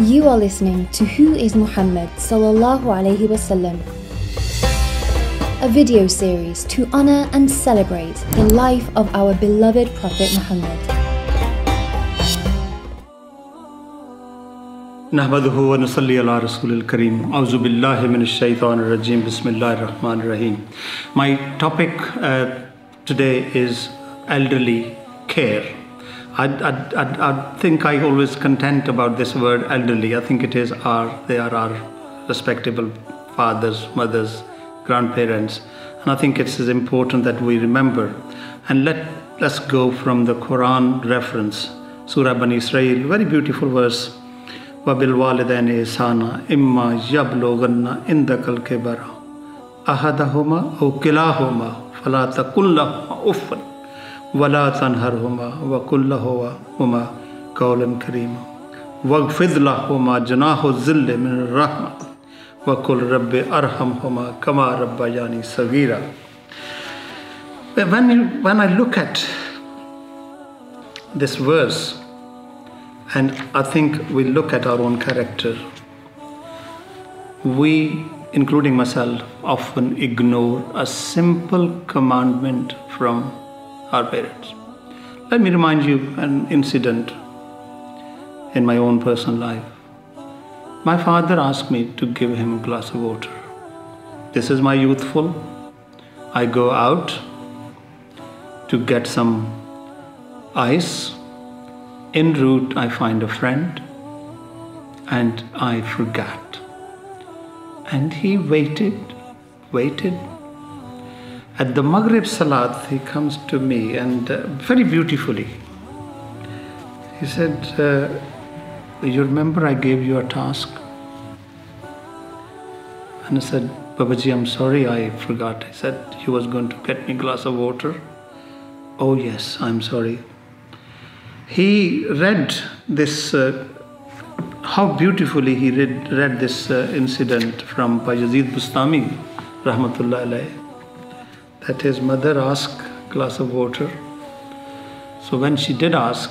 You are listening to Who is Muhammad Sallallahu Alaihi Wasallam, a video series to honor and celebrate the life of our beloved Prophet Muhammad. नहमदुहु व नसल्ली अला रसूलिल करीम औज़ु बिल्लाहि मिनश शैतानिर रजीम बिस्मिल्लाहिर रहमानिर रहीम. My topic today is elderly care. I think I always content about this word elderly. I think they are our respectable fathers, mothers, grandparents, and I think it's important that we remember. And let's go from the Quran reference, Surah Bani Israel, very beautiful verse. وَبِالْوَالِدَيْنِ إِحْسَانًا إِمَّا يَبْلُغَنَّ عِندَكَ الْكِبَرَ أَحَدَهُمَا أَوْ كِلَاهُمَا فَلَا تَقُل لَّهُمَا أُفٍّ وَلَا تَنْهَرْهُمَا وَقُل لَّهُمَا قَوْلًا كَرِيمًا وَاخْفِضْ لَهُمَا جَنَاحَ الذِّلِّ مِنَ الرَّحْمَةِ وَقُل رَّبِّ ارْحَمْهُمَا كَمَا رَبَّيَانِي صَغِيرًا. When I look at this verse, and I think we look at our own character, we, including myself, often ignore a simple commandment from our parents. Let me remind you an incident in my own personal life. My father asked me to give him a glass of water. This is my youthful. I go out to get some ice. En route, I find a friend and I forgot. And he waited. At the Maghrib Salat, he comes to me and very beautifully, he said, you remember I gave you a task? And I said, Babaji, I'm sorry, I forgot. He said, you was going to get me a glass of water. Oh yes, I'm sorry. He read this, how beautifully he read this incident from Yazid Bustami, Rahmatullah alayhi, that his mother asked a glass of water. So when she did ask,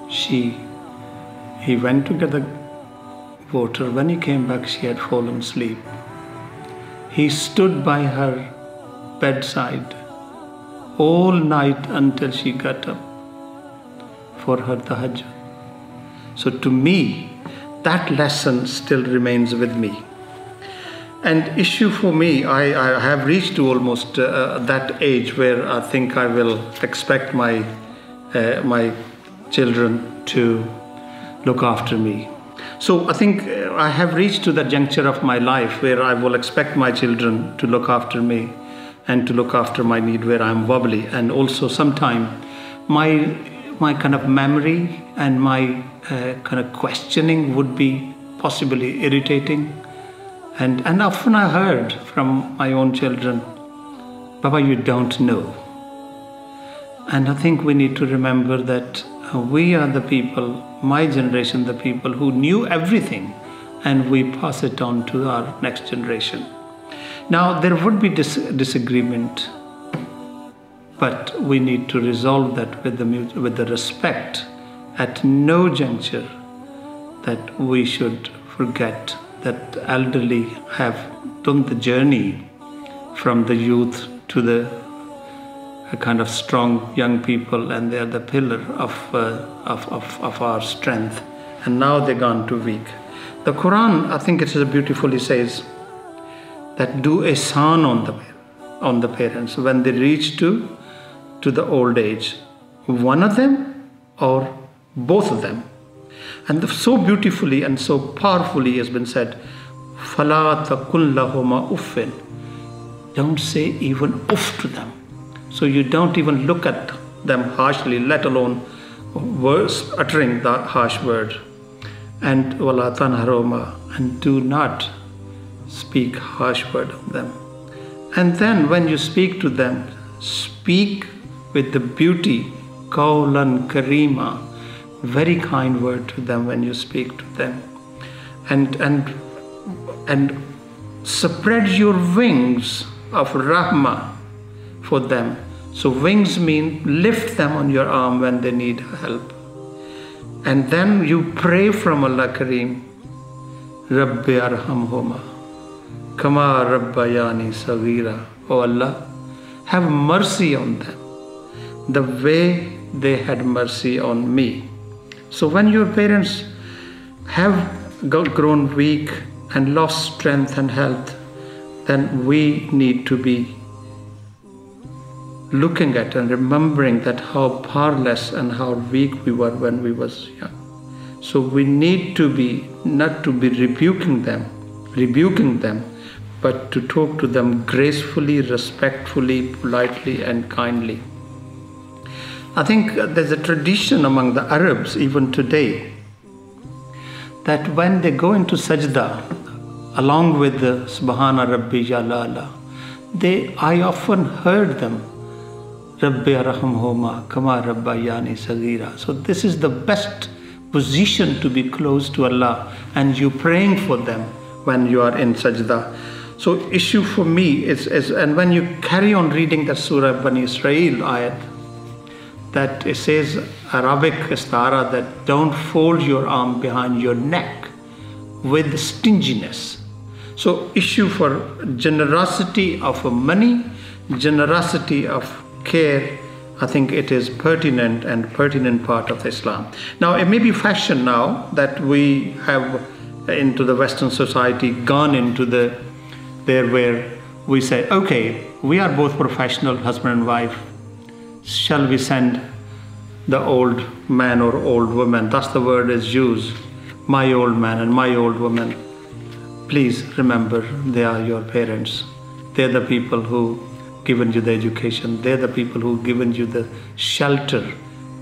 he went to get the water. When he came back, she had fallen asleep. He stood by her bedside all night until she got up for her tahajjud. So to me, that lesson still remains with me. And issue for me, I have reached to almost that age where I think I will expect my children to look after me. So I think I have reached to that juncture of my life where I will expect my children to look after me and to look after my need where I'm wobbly. And also sometime my kind of memory and my kind of questioning would be possibly irritating. And often I heard from my own children, Baba, you don't know. And I think we need to remember that we are the people, my generation, the people who knew everything, and we pass it on to our next generation. Now, there would be disagreement, but we need to resolve that with the respect at no juncture that we should forget that elderly have done the journey from the youth to the kind of strong young people, and they are the pillar of our strength. And now they're gone too weak. The Quran, I think it beautifully says that do ihsan on the parents when they reach to the old age, one of them or both of them. And so beautifully and so powerfully has been said, فَلَا تَقُلْ لَهُمَا أُفٍّ. Don't say even uff to them. So you don't even look at them harshly, let alone uttering the harsh word. And وَلَا تَنْهَرْهُمَا, and do not speak harsh word on them. And then when you speak to them, speak with the beauty, قَوْلًا كَرِيمًا, very kind word to them when you speak to them. And spread your wings of rahmah for them. So wings mean lift them on your arm when they need help. And then you pray from Allah Kareem, Rabbi arhamhuma, kama rabbayani saghira. Oh Allah, have mercy on them, the way they had mercy on me. So when your parents have grown weak and lost strength and health, then we need to be looking at and remembering that how powerless and how weak we were when we was young. So we need to be, not to be rebuking them, but to talk to them gracefully, respectfully, politely and kindly. I think there's a tradition among the Arabs even today that when they go into sajda along with the Subhana Rabbi Jalala, I often heard them, Rabbi arhamhuma kama rabbayani saghira. So this is the best position to be close to Allah, and you praying for them when you are in sajda. So issue for me is and when you carry on reading the Surah Bani Israel ayat, that it says, Arabic istara, that don't fold your arm behind your neck with stinginess. So issue for generosity of money, generosity of care, I think it is pertinent and pertinent part of Islam. Now it may be fashion now that we have into the Western society gone into there where we say, okay, we are both professional husband and wife. Shall we send the old man or old woman? That's the word is used. My old man and my old woman. Please remember, they are your parents. They're the people who given you the education. They're the people who given you the shelter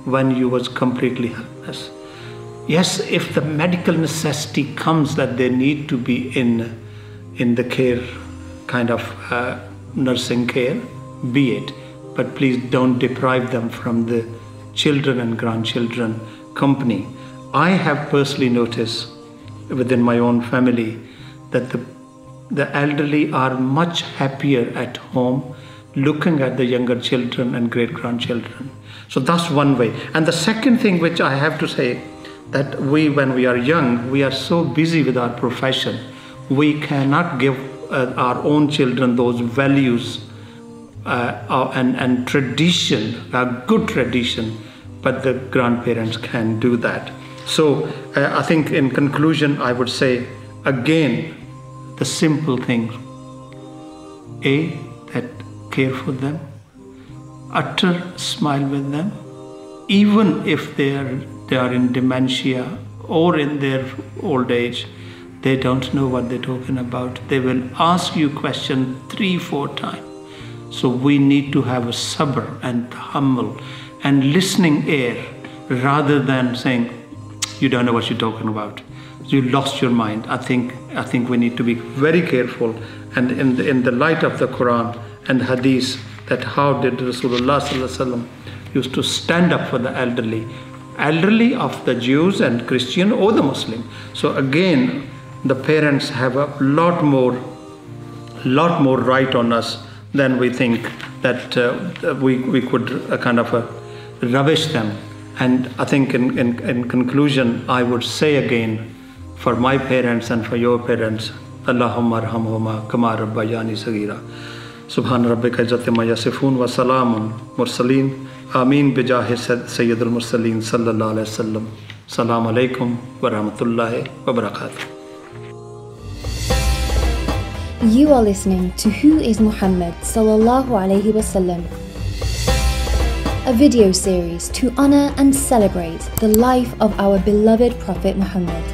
when you was completely helpless. Yes, if the medical necessity comes that they need to be in the care, kind of nursing care, be it. But please don't deprive them from the children and grandchildren company. I have personally noticed within my own family that the elderly are much happier at home looking at the younger children and great-grandchildren. So that's one way. And the second thing which I have to say, that when we are young, we are so busy with our profession, we cannot give our own children those values and tradition, a good tradition, but the grandparents can do that. So I think in conclusion, I would say again, the simple things. That care for them, utter smile with them, even if they are in dementia or in their old age, they don't know what they're talking about. They will ask you question 3-4 times. So we need to have a sabr and humble and listening ear rather than saying, you don't know what you're talking about. You lost your mind. I think we need to be very careful, and in the light of the Quran and Hadith, that how did Rasulullah sallallahu alaihi wasallam used to stand up for the elderly of the Jews and Christian or the Muslim. So again, the parents have a lot more right on us than we think, that we could kind of rubbish them. And I think in conclusion, I would say again, for my parents and for your parents, Allahumma arhamhuma kama rabbayani saghira. Subhan rabbika izzati ma yasifun wa salamun mursalin. Ameen bijahi sayyidul mursalin sallallahu alaihi wasallam. Assalamu alaikum wa rahmatullahi wa barakatuh. You are listening to Who is Muhammad Sallallahu Alaihi Wasallam, a video series to honor and celebrate the life of our beloved Prophet Muhammad.